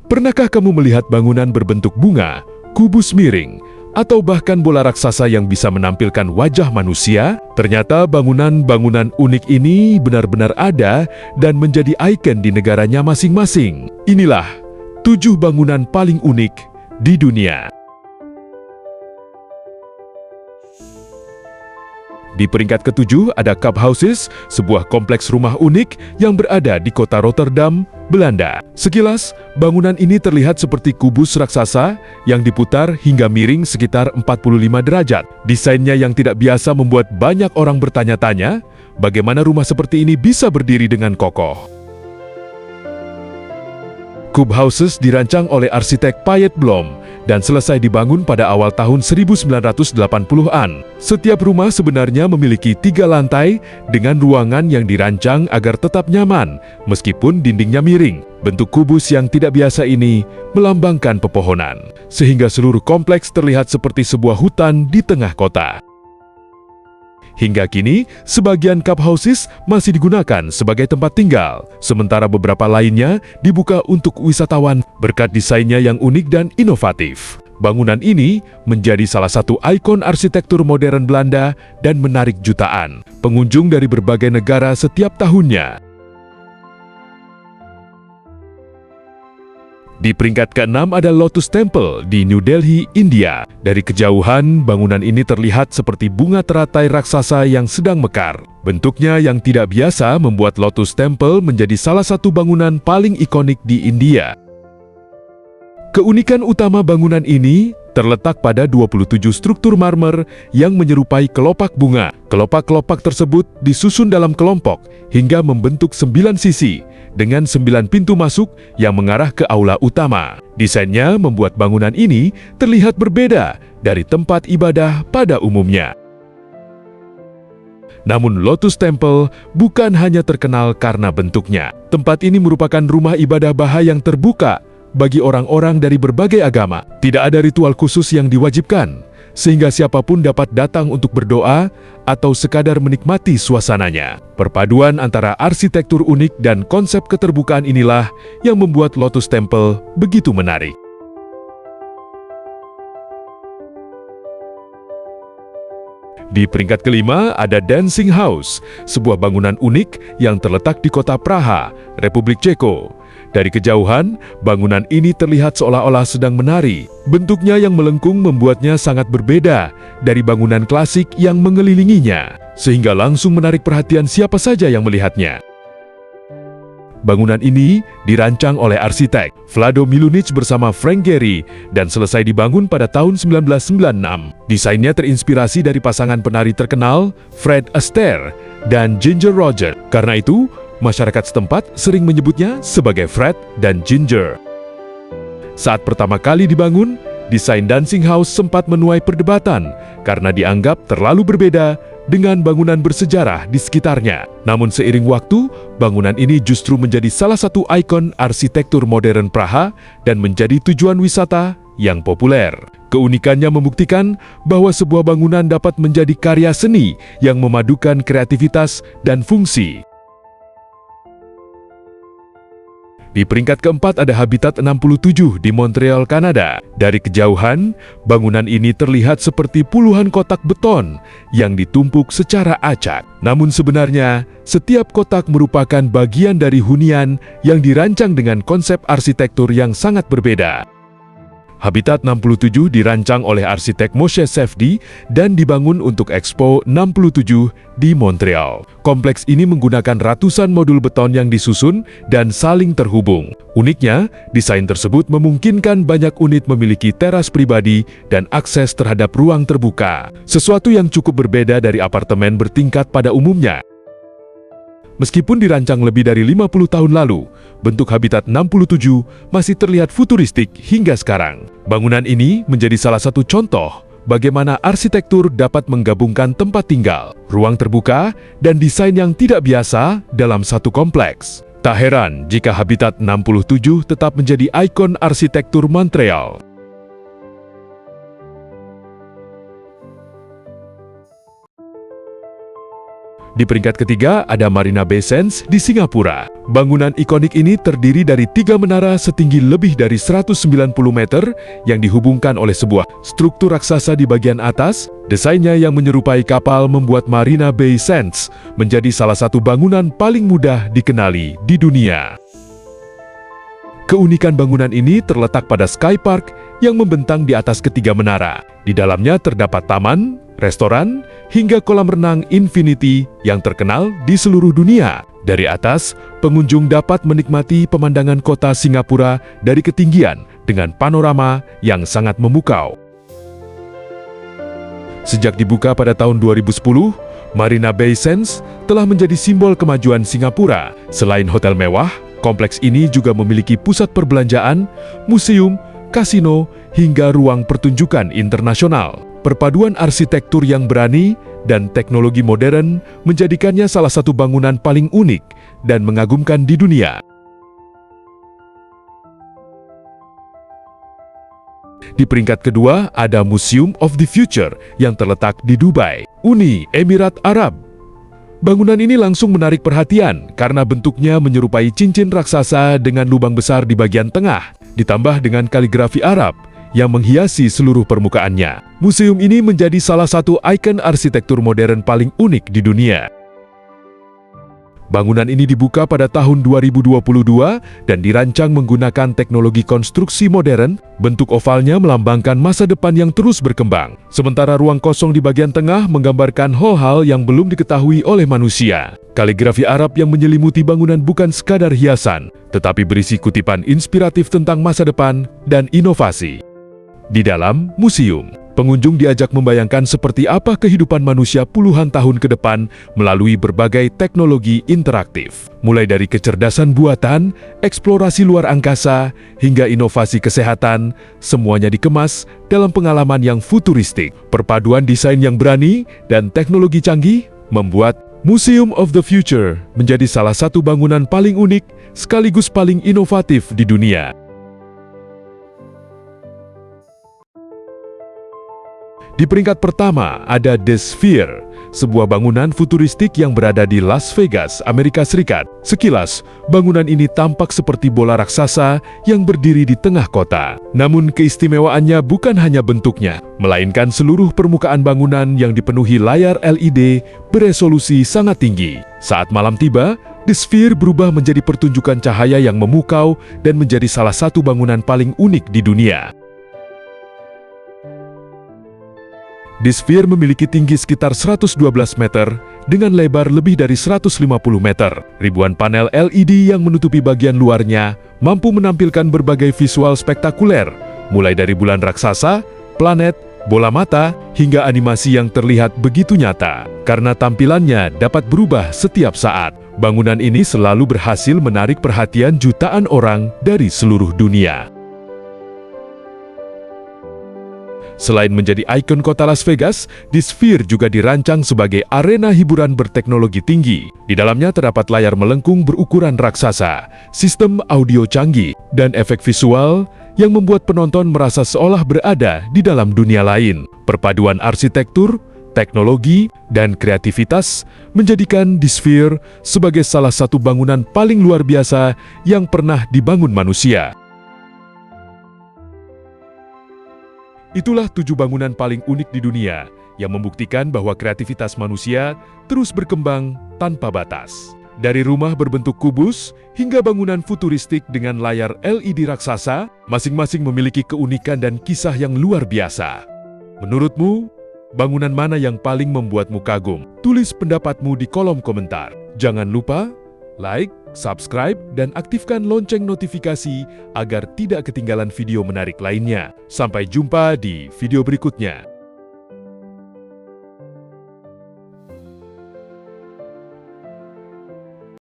Pernahkah kamu melihat bangunan berbentuk bunga, kubus miring, atau bahkan bola raksasa yang bisa menampilkan wajah manusia? Ternyata bangunan-bangunan unik ini benar-benar ada dan menjadi ikon di negaranya masing-masing. Inilah 7 bangunan paling unik di dunia. Di peringkat ke-7 ada Kaphouses, sebuah kompleks rumah unik yang berada di kota Rotterdam, Belanda. Sekilas, bangunan ini terlihat seperti kubus raksasa yang diputar hingga miring sekitar 45 derajat. Desainnya yang tidak biasa membuat banyak orang bertanya-tanya, bagaimana rumah seperti ini bisa berdiri dengan kokoh. Kaphouses dirancang oleh arsitek Piet Blom dan selesai dibangun pada awal tahun 1980-an. Setiap rumah sebenarnya memiliki 3 lantai dengan ruangan yang dirancang agar tetap nyaman, meskipun dindingnya miring. Bentuk kubus yang tidak biasa ini melambangkan pepohonan, sehingga seluruh kompleks terlihat seperti sebuah hutan di tengah kota. Hingga kini, sebagian Kaphouses masih digunakan sebagai tempat tinggal, sementara beberapa lainnya dibuka untuk wisatawan berkat desainnya yang unik dan inovatif. Bangunan ini menjadi salah satu ikon arsitektur modern Belanda dan menarik jutaan pengunjung dari berbagai negara setiap tahunnya. Di peringkat ke-6 ada Lotus Temple di New Delhi, India. Dari kejauhan, bangunan ini terlihat seperti bunga teratai raksasa yang sedang mekar. Bentuknya yang tidak biasa membuat Lotus Temple menjadi salah satu bangunan paling ikonik di India. Keunikan utama bangunan ini terletak pada 27 struktur marmer yang menyerupai kelopak bunga. Kelopak-kelopak tersebut disusun dalam kelompok hingga membentuk 9 sisi dengan 9 pintu masuk yang mengarah ke aula utama. Desainnya membuat bangunan ini terlihat berbeda dari tempat ibadah pada umumnya. Namun Lotus Temple bukan hanya terkenal karena bentuknya. Tempat ini merupakan rumah ibadah Baha yang terbuka bagi orang-orang dari berbagai agama. Tidak ada ritual khusus yang diwajibkan, sehingga siapapun dapat datang untuk berdoa atau sekadar menikmati suasananya. Perpaduan antara arsitektur unik dan konsep keterbukaan inilah yang membuat Lotus Temple begitu menarik. Di peringkat ke-5 ada Dancing House, sebuah bangunan unik yang terletak di kota Praha, Republik Ceko. Dari kejauhan, bangunan ini terlihat seolah-olah sedang menari. Bentuknya yang melengkung membuatnya sangat berbeda dari bangunan klasik yang mengelilinginya, sehingga langsung menarik perhatian siapa saja yang melihatnya. Bangunan ini dirancang oleh arsitek Vlado Milunic bersama Frank Gehry dan selesai dibangun pada tahun 1996. Desainnya terinspirasi dari pasangan penari terkenal Fred Astaire dan Ginger Rogers. Karena itu, masyarakat setempat sering menyebutnya sebagai Fred dan Ginger. Saat pertama kali dibangun, desain Dancing House sempat menuai perdebatan karena dianggap terlalu berbeda dengan bangunan bersejarah di sekitarnya. Namun seiring waktu, bangunan ini justru menjadi salah satu ikon arsitektur modern Praha dan menjadi tujuan wisata yang populer. Keunikannya membuktikan bahwa sebuah bangunan dapat menjadi karya seni yang memadukan kreativitas dan fungsi. Di peringkat ke-4 ada Habitat 67 di Montreal, Kanada. Dari kejauhan, bangunan ini terlihat seperti puluhan kotak beton yang ditumpuk secara acak. Namun sebenarnya, setiap kotak merupakan bagian dari hunian yang dirancang dengan konsep arsitektur yang sangat berbeda. Habitat 67 dirancang oleh arsitek Moshe Safdie dan dibangun untuk Expo 67 di Montreal. Kompleks ini menggunakan ratusan modul beton yang disusun dan saling terhubung. Uniknya, desain tersebut memungkinkan banyak unit memiliki teras pribadi dan akses terhadap ruang terbuka, sesuatu yang cukup berbeda dari apartemen bertingkat pada umumnya. Meskipun dirancang lebih dari 50 tahun lalu, bentuk Habitat 67 masih terlihat futuristik hingga sekarang. Bangunan ini menjadi salah satu contoh bagaimana arsitektur dapat menggabungkan tempat tinggal, ruang terbuka, dan desain yang tidak biasa dalam satu kompleks. Tak heran jika Habitat 67 tetap menjadi ikon arsitektur Montreal. Di peringkat ketiga ada Marina Bay Sands di Singapura. Bangunan ikonik ini terdiri dari 3 menara setinggi lebih dari 190 meter yang dihubungkan oleh sebuah struktur raksasa di bagian atas. Desainnya yang menyerupai kapal membuat Marina Bay Sands menjadi salah satu bangunan paling mudah dikenali di dunia. Keunikan bangunan ini terletak pada Sky Park yang membentang di atas ketiga menara. Di dalamnya terdapat taman, restoran, hingga kolam renang infinity yang terkenal di seluruh dunia. Dari atas, pengunjung dapat menikmati pemandangan kota Singapura dari ketinggian dengan panorama yang sangat memukau. Sejak dibuka pada tahun 2010, Marina Bay Sands telah menjadi simbol kemajuan Singapura. Selain hotel mewah, kompleks ini juga memiliki pusat perbelanjaan, museum, kasino, hingga ruang pertunjukan internasional. Perpaduan arsitektur yang berani dan teknologi modern menjadikannya salah satu bangunan paling unik dan mengagumkan di dunia. Di peringkat kedua ada Museum of the Future yang terletak di Dubai, Uni Emirat Arab. Bangunan ini langsung menarik perhatian karena bentuknya menyerupai cincin raksasa dengan lubang besar di bagian tengah, ditambah dengan kaligrafi Arab yang menghiasi seluruh permukaannya. Museum ini menjadi salah satu ikon arsitektur modern paling unik di dunia. Bangunan ini dibuka pada tahun 2022 dan dirancang menggunakan teknologi konstruksi modern. Bentuk ovalnya melambangkan masa depan yang terus berkembang. Sementara ruang kosong di bagian tengah menggambarkan hal-hal yang belum diketahui oleh manusia. Kaligrafi Arab yang menyelimuti bangunan bukan sekadar hiasan, tetapi berisi kutipan inspiratif tentang masa depan dan inovasi. Di dalam museum, pengunjung diajak membayangkan seperti apa kehidupan manusia puluhan tahun ke depan melalui berbagai teknologi interaktif. Mulai dari kecerdasan buatan, eksplorasi luar angkasa, hingga inovasi kesehatan, semuanya dikemas dalam pengalaman yang futuristik. Perpaduan desain yang berani dan teknologi canggih membuat Museum of the Future menjadi salah satu bangunan paling unik sekaligus paling inovatif di dunia. Di peringkat pertama ada The Sphere, sebuah bangunan futuristik yang berada di Las Vegas, Amerika Serikat. Sekilas, bangunan ini tampak seperti bola raksasa yang berdiri di tengah kota. Namun keistimewaannya bukan hanya bentuknya, melainkan seluruh permukaan bangunan yang dipenuhi layar LED beresolusi sangat tinggi. Saat malam tiba, The Sphere berubah menjadi pertunjukan cahaya yang memukau dan menjadi salah satu bangunan paling unik di dunia. The Sphere memiliki tinggi sekitar 112 meter dengan lebar lebih dari 150 meter. Ribuan panel LED yang menutupi bagian luarnya mampu menampilkan berbagai visual spektakuler, mulai dari bulan raksasa, planet, bola mata, hingga animasi yang terlihat begitu nyata. Karena tampilannya dapat berubah setiap saat, bangunan ini selalu berhasil menarik perhatian jutaan orang dari seluruh dunia. Selain menjadi ikon kota Las Vegas, The Sphere juga dirancang sebagai arena hiburan berteknologi tinggi. Di dalamnya terdapat layar melengkung berukuran raksasa, sistem audio canggih, dan efek visual yang membuat penonton merasa seolah berada di dalam dunia lain. Perpaduan arsitektur, teknologi, dan kreativitas menjadikan The Sphere sebagai salah satu bangunan paling luar biasa yang pernah dibangun manusia. Itulah 7 bangunan paling unik di dunia yang membuktikan bahwa kreativitas manusia terus berkembang tanpa batas. Dari rumah berbentuk kubus hingga bangunan futuristik dengan layar LED raksasa, masing-masing memiliki keunikan dan kisah yang luar biasa. Menurutmu, bangunan mana yang paling membuatmu kagum? Tulis pendapatmu di kolom komentar. Jangan lupa like, subscribe, dan aktifkan lonceng notifikasi agar tidak ketinggalan video menarik lainnya. Sampai jumpa di video berikutnya.